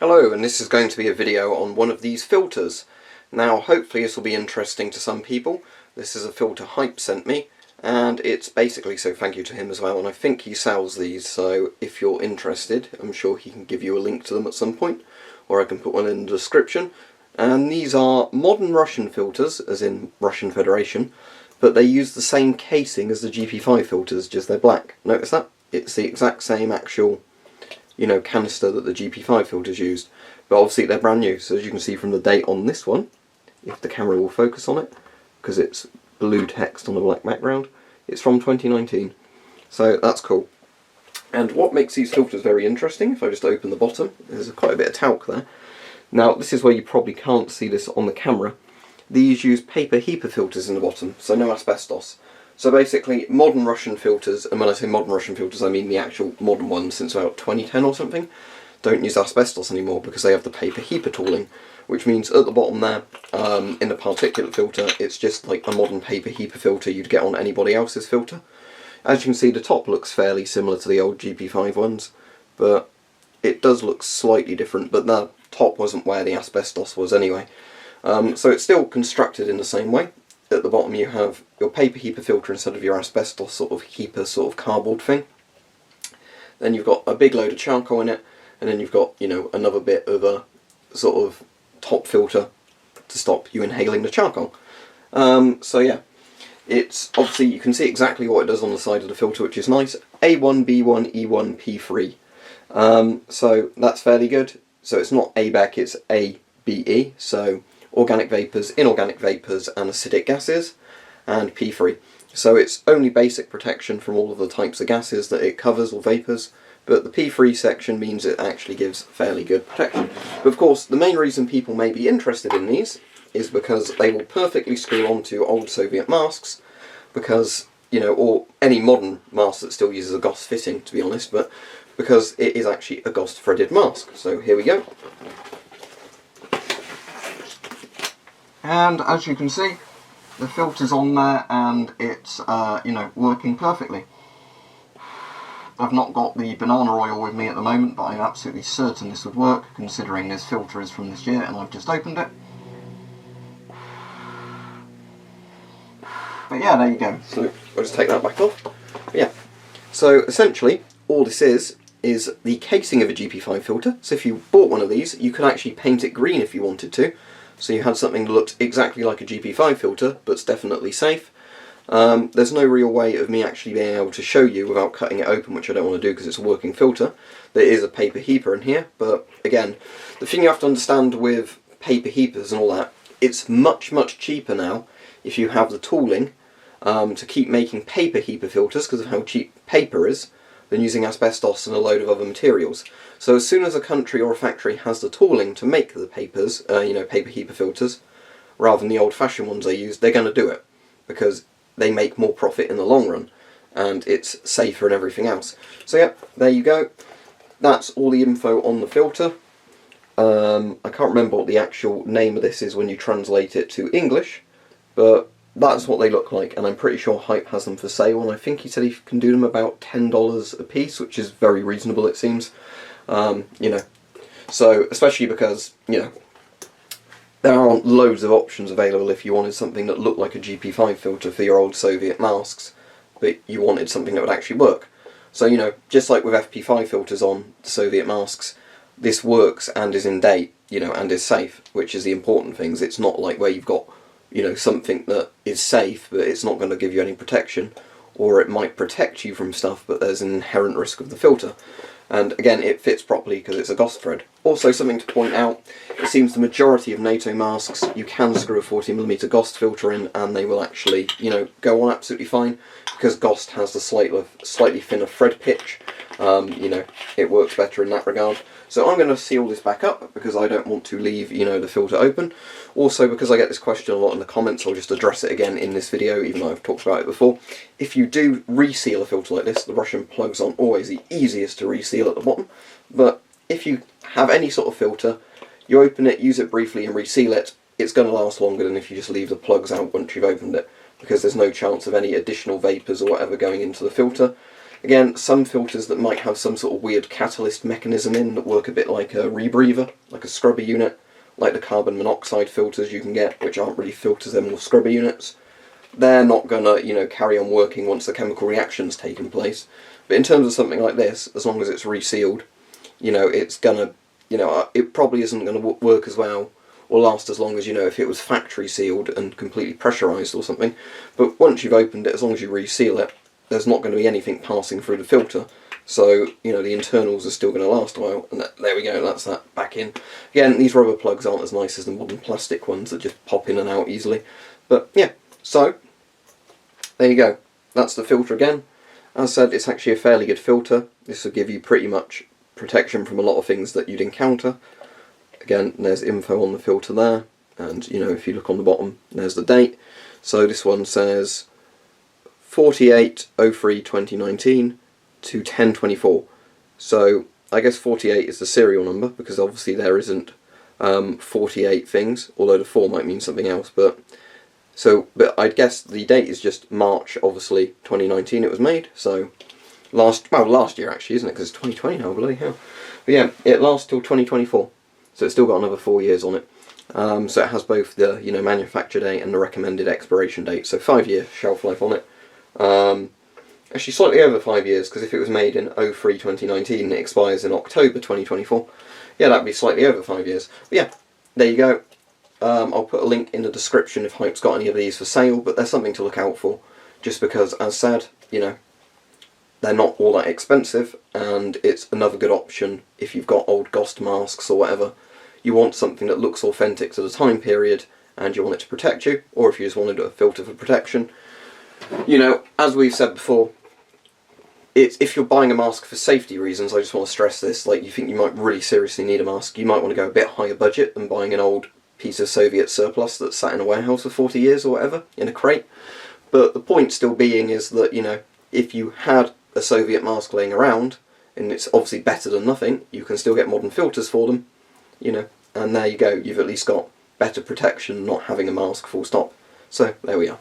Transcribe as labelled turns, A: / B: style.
A: Hello, and this is going to be a video on one of these filters. Now hopefully this will be interesting to some people. This is a filter Hype sent me, and it's basically, so thank you to him as well, and I think he sells these, so if you're interested I'm sure he can give you a link to them at some point, or I can put one in the description. And these are modern Russian filters, as in Russian Federation, but they use the same casing as the GP-5 filters, just they're black. Notice that? It's the exact same actual, canister that the GP-5 filters used, but obviously they're brand new. So as you can see from the date on this one, if the camera will focus on it, because it's blue text on a black background, it's from 2019. So that's cool. And what makes these filters very interesting, if I just open the bottom, there's quite a bit of talc there. Now this is where you probably can't see this on the camera. These use Paper HEPA filters in the bottom, so no asbestos. So basically, modern Russian filters, and when I say modern Russian filters I mean the actual modern ones since about 2010 or something, don't use asbestos anymore because they have the Paper HEPA tooling, which means at the bottom there, in the particulate filter, it's just like a modern Paper HEPA filter you'd get on anybody else's filter. As you can see, the top looks fairly similar to the old GP-5 ones, but it does look slightly different, but the top wasn't where the asbestos was anyway. So it's still constructed in the same way. At the bottom you have your Paper HEPA filter instead of your asbestos sort of HEPA sort of cardboard thing. Then you've got a big load of charcoal in it, and then you've got, another bit of a sort of top filter to stop you inhaling the charcoal. So yeah, it's obviously, you can see exactly what it does on the side of the filter, which is nice. A1, B1, E1, P3. So that's fairly good. So it's not ABEC, it's ABE, so organic vapours, inorganic vapours and acidic gases, and P3. So it's only basic protection from all of the types of gases that it covers, or vapours, but the P3 section means it actually gives fairly good protection. But of course, the main reason people may be interested in these is because they will perfectly screw onto old Soviet masks, because, or any modern mask that still uses a GOST fitting, to be honest, but because it is actually a GOST threaded mask. So here we go. And as you can see, the filter's on there and it's, working perfectly. I've not got the banana oil with me at the moment, but I'm absolutely certain this would work, considering this filter is from this year and I've just opened it. But yeah, there you go. So I'll just take that back off. But yeah, so essentially all this is the casing of a GP-5 filter. So if you bought one of these, you could actually paint it green if you wanted to. So you had something that looked exactly like a GP-5 filter, but it's definitely safe. There's no real way of me actually being able to show you without cutting it open, which I don't want to do because it's a working filter. There is a Paper HEPA in here, but again, the thing you have to understand with Paper HEPAs and all that, it's much, much cheaper now if you have the tooling to keep making Paper HEPA filters because of how cheap paper is, than using asbestos and a load of other materials. So as soon as a country or a factory has the tooling to make the papers, Paper HEPA filters, rather than the old-fashioned ones they use, they're going to do it because they make more profit in the long run and it's safer and everything else. So yeah, there you go. That's all the info on the filter. I can't remember what the actual name of this is when you translate it to English, but that's what they look like, and I'm pretty sure Hype has them for sale, and I think he said he can do them about $10 a piece, which is very reasonable it seems. So especially because, there aren't loads of options available if you wanted something that looked like a GP-5 filter for your old Soviet masks, but you wanted something that would actually work. So, just like with FP5 filters on the Soviet masks, this works and is in date, and is safe, which is the important things. It's not like where you've got something that is safe but it's not going to give you any protection, or it might protect you from stuff but there's an inherent risk of the filter. And again, it fits properly because it's a GOST thread. Also, something to point out, it seems the majority of NATO masks you can screw a 40mm GOST filter in and they will actually, go on absolutely fine, because GOST has the slightly thinner thread pitch. It works better in that regard. So I'm going to seal this back up because I don't want to leave, the filter open. Also, because I get this question a lot in the comments, I'll just address it again in this video, even though I've talked about it before. If you do reseal a filter like this, the Russian plugs aren't always the easiest to reseal at the bottom, but if you have any sort of filter, you open it, use it briefly and reseal it, it's going to last longer than if you just leave the plugs out once you've opened it, because there's no chance of any additional vapours or whatever going into the filter. Again, some filters that might have some sort of weird catalyst mechanism in that work a bit like a rebreather, like a scrubber unit, like the carbon monoxide filters you can get, which aren't really filters, they're more scrubber units. They're not going to, carry on working once the chemical reaction's taken place. But in terms of something like this, as long as it's resealed, it's going to, it probably isn't going to work as well or last as long as, if it was factory sealed and completely pressurised or something. But once you've opened it, as long as you reseal it, there's not going to be anything passing through the filter. So, the internals are still going to last a while. And there we go, that's that back in. Again, these rubber plugs aren't as nice as the modern plastic ones that just pop in and out easily. But yeah, so there you go. That's the filter again. As I said, it's actually a fairly good filter. This will give you pretty much protection from a lot of things that you'd encounter. Again, there's info on the filter there. And, if you look on the bottom, there's the date. So this one says 48/03/2019 to 10/24. So I guess 48 is the serial number, because obviously there isn't 48 things, although the 4 might mean something else. But I'd guess the date is just March, obviously 2019 it was made. So last year actually, isn't it? Because it's 2020 now, bloody hell. But yeah, it lasts till 2024. So it's still got another 4 years on it. So it has both the manufacture date and the recommended expiration date. So 5-year shelf life on it. Actually slightly over 5 years, because if it was made in 03/2019 it expires in October 2024. Yeah, that'd be slightly over 5 years. But yeah, there you go. I'll put a link in the description if Hype's got any of these for sale, but they're something to look out for, just because, as said, they're not all that expensive, and it's another good option if you've got old GOST masks or whatever. You want something that looks authentic to the time period, and you want it to protect you, or if you just wanted a filter for protection. As we've said before, if you're buying a mask for safety reasons, I just want to stress this, you think you might really seriously need a mask, you might want to go a bit higher budget than buying an old piece of Soviet surplus that's sat in a warehouse for 40 years or whatever, in a crate. But the point still being is that, if you had a Soviet mask laying around, and it's obviously better than nothing, you can still get modern filters for them, and there you go, you've at least got better protection not having a mask, full stop. So, there we are.